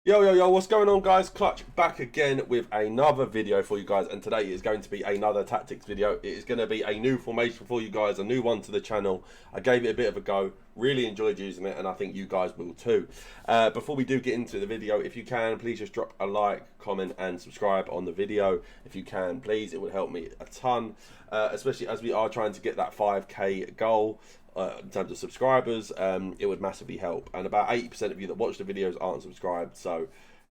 Yo, what's going on, guys? Clutch back again with another video for you guys, and today is going to be another tactics video. It is going to be a new formation for you guys, a new one to the channel. I gave it a bit of a go, really enjoyed using it, and I think you guys will too. Before we do get into the video, if you can, please just drop a like, comment, and subscribe on the video. If you can, please, it would help me a ton, especially as we are trying to get that 5K goal. In terms of subscribers, it would massively help, and about 80% of you that watch the videos aren't subscribed, so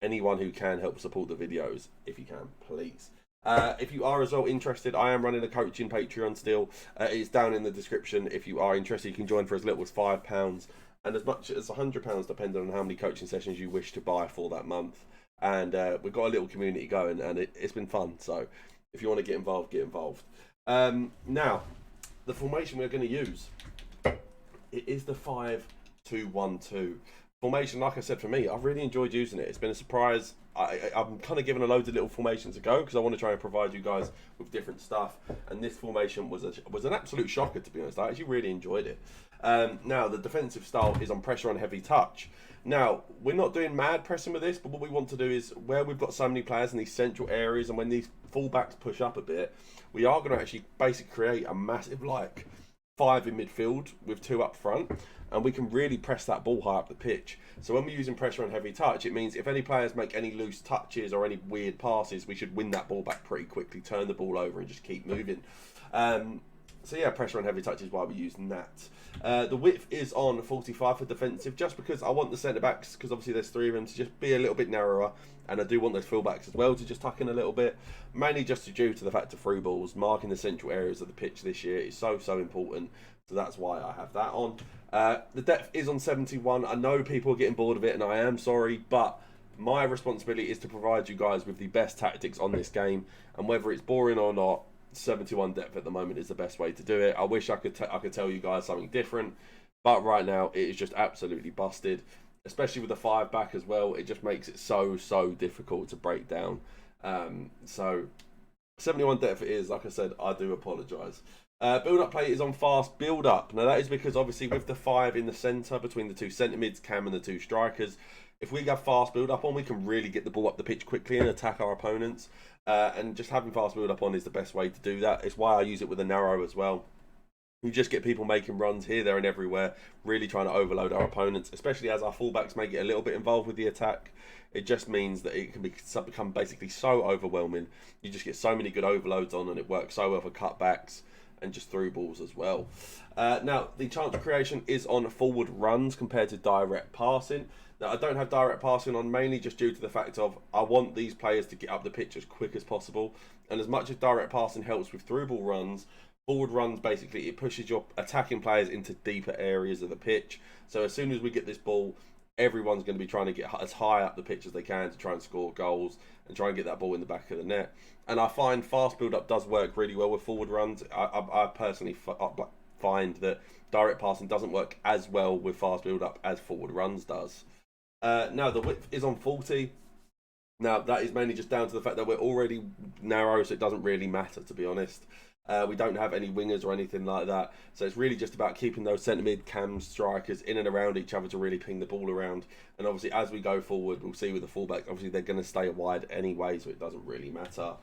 anyone who can help support the videos, if you can, please. If you are as well interested, I am running a coaching Patreon still. It's down in the description. If you are interested, you can join for as little as £5 and as much as £100, depending on how many coaching sessions you wish to buy for that month. And we've got a little community going, and it's been fun, so if you want to get involved, get involved. Now, the formation we're going to use, it is the 5-2-1-2 formation. Like I said, for me, I've really enjoyed using it. It's been a surprise. I'm kind of giving a load of little formations a go because I want to try and provide you guys with different stuff. And this formation was an absolute shocker, to be honest. I actually really enjoyed it. Now, the defensive style is on pressure on heavy touch. Now, we're not doing mad pressing with this, but what we want to do is, where we've got so many players in these central areas and when these fullbacks push up a bit, we are going to actually basically create a massive, like, 5 in midfield with 2 up front, and we can really press that ball high up the pitch. So when we're using pressure on heavy touch, it means if any players make any loose touches or any weird passes, we should win that ball back pretty quickly, turn the ball over and just keep moving. So yeah, pressure on heavy touch is why we're using that. The width is on 45 for defensive, just because I want the centre backs, because obviously there's 3 of them, to just be a little bit narrower, and I do want those full backs as well to just tuck in a little bit, mainly just due to the fact of through balls. Marking the central areas of the pitch this year is so important, so that's why I have that on. The depth is on 71. I know people are getting bored of it, and I am sorry, but my responsibility is to provide you guys with the best tactics on this game, and whether it's boring or not, 71 depth at the moment is the best way to do it. I wish I could tell you guys something different, but right now it is just absolutely busted, especially with the 5 back as well. It just makes it so difficult to break down. So 71 depth it is. Like I said, I do apologise. Build up play is on fast build up. Now that is because obviously with the 5 in the centre between the 2 centre mids, Cam, and the 2 strikers, if we have fast build up on, we can really get the ball up the pitch quickly and attack our opponents. And just having fast build up on is the best way to do that. It's why I use it with a narrow as well. You just get people making runs here, there, and everywhere, really trying to overload our opponents, especially as our fullbacks may get a little bit involved with the attack. It just means that it can become basically so overwhelming. You just get so many good overloads on, and it works so well for cutbacks and just through balls as well. Now, the chance creation is on forward runs compared to direct passing. Now, I don't have direct passing on, mainly just due to the fact of I want these players to get up the pitch as quick as possible. And as much as direct passing helps with through ball runs, forward runs, basically, it pushes your attacking players into deeper areas of the pitch. So as soon as we get this ball, everyone's going to be trying to get as high up the pitch as they can to try and score goals and try and get that ball in the back of the net. And I find fast build-up does work really well with forward runs. I personally find that direct passing doesn't work as well with fast build-up as forward runs does. Now, the width is on 40. Now, that is mainly just down to the fact that we're already narrow, so it doesn't really matter, to be honest. We don't have any wingers or anything like that, so it's really just about keeping those centre mid, cam, strikers in and around each other to really ping the ball around. And obviously, as we go forward, we'll see with the fullbacks, obviously they're going to stay wide anyway, so it doesn't really matter.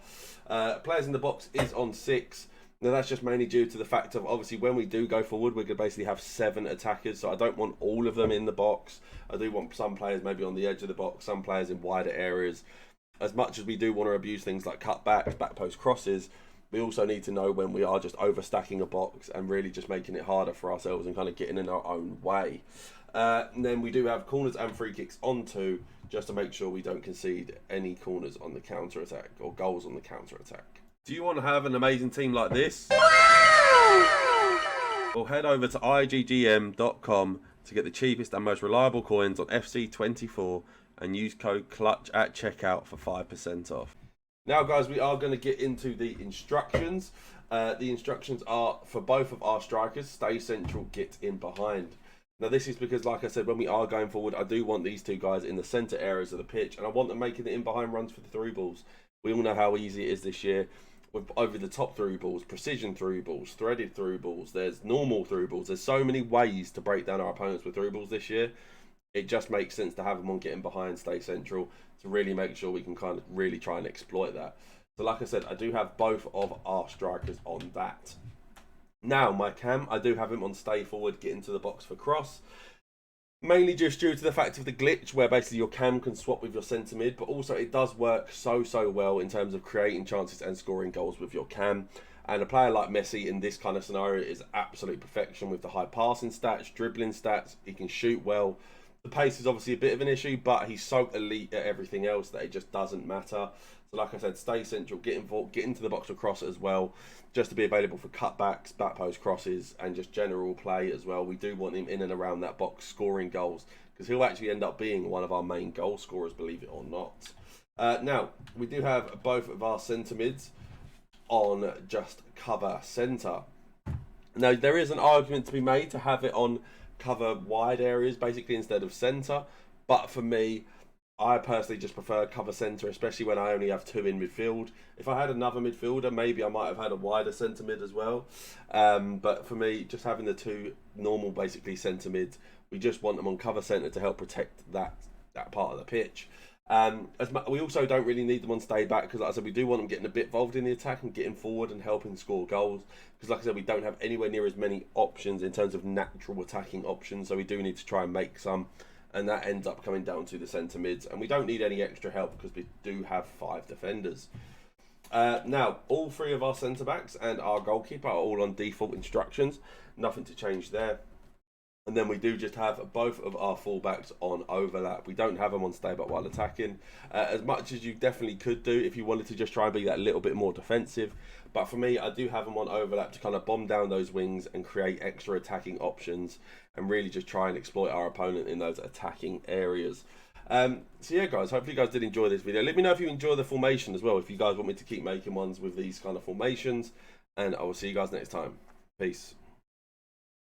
Players in the box is on 6. Now, that's just mainly due to the fact of, obviously, when we do go forward, we're going to basically have 7 attackers, so I don't want all of them in the box. I do want some players maybe on the edge of the box, some players in wider areas. As much as we do want to abuse things like cutbacks, back post crosses, we also need to know when we are just overstacking a box and really just making it harder for ourselves and kind of getting in our own way. And then we do have corners and free kicks on 2, just to make sure we don't concede any corners on the counter-attack or goals on the counter-attack. Do you want to have an amazing team like this? Well, head over to iggm.com to get the cheapest and most reliable coins on FC24 and use code CLUTCH at checkout for 5% off. Now, guys, we are going to get into the instructions. The instructions are for both of our strikers: stay central, get in behind. Now, this is because, like I said, when we are going forward, I do want these 2 guys in the centre areas of the pitch, and I want them making the in-behind runs for the through balls. We all know how easy it is this year with over-the-top through balls, precision through balls, threaded through balls. There's normal through balls. There's so many ways to break down our opponents with through balls this year. it just makes sense to have them on getting behind, stay central, to really make sure we can kind of really try and exploit that. So like I said, I do have both of our strikers on that. Now, my cam, I do have him on stay forward, get into the box for cross. Mainly just due to the fact of the glitch where basically your cam can swap with your centre mid, but also it does work so well in terms of creating chances and scoring goals with your cam. And a player like Messi in this kind of scenario is absolute perfection with the high passing stats, dribbling stats. He can shoot well. The pace is obviously a bit of an issue, but he's so elite at everything else that it just doesn't matter. So like I said, stay central, get involved, get into the box of cross as well, just to be available for cutbacks, back post crosses, and just general play as well. We do want him in and around that box scoring goals, because he'll actually end up being one of our main goal scorers, believe it or not. Now, we do have both of our centre mids on just cover centre. Now, there is an argument to be made to have it on cover wide areas, basically, instead of centre. But for me, I personally just prefer cover centre, especially when I only have two in midfield. If I had another midfielder, maybe I might have had a wider centre mid as well. But for me, just having the two normal, basically, centre mids, we just want them on cover centre to help protect that part of the pitch. We also don't really need them on stay back, because like I said, we do want them getting a bit involved in the attack and getting forward and helping score goals, because like I said, we don't have anywhere near as many options in terms of natural attacking options, so we do need to try and make some, and that ends up coming down to the centre mids, and we don't need any extra help because we do have 5 defenders. Now, all 3 of our centre backs and our goalkeeper are all on default instructions, nothing to change there. And then we do just have both of our fullbacks on overlap. We don't have them on stay back while attacking, as much as you definitely could do if you wanted to just try and be that little bit more defensive. But for me, I do have them on overlap to kind of bomb down those wings and create extra attacking options and really just try and exploit our opponent in those attacking areas. So yeah, guys, hopefully you guys did enjoy this video. Let me know if you enjoy the formation as well, if you guys want me to keep making ones with these kind of formations. And I will see you guys next time. Peace.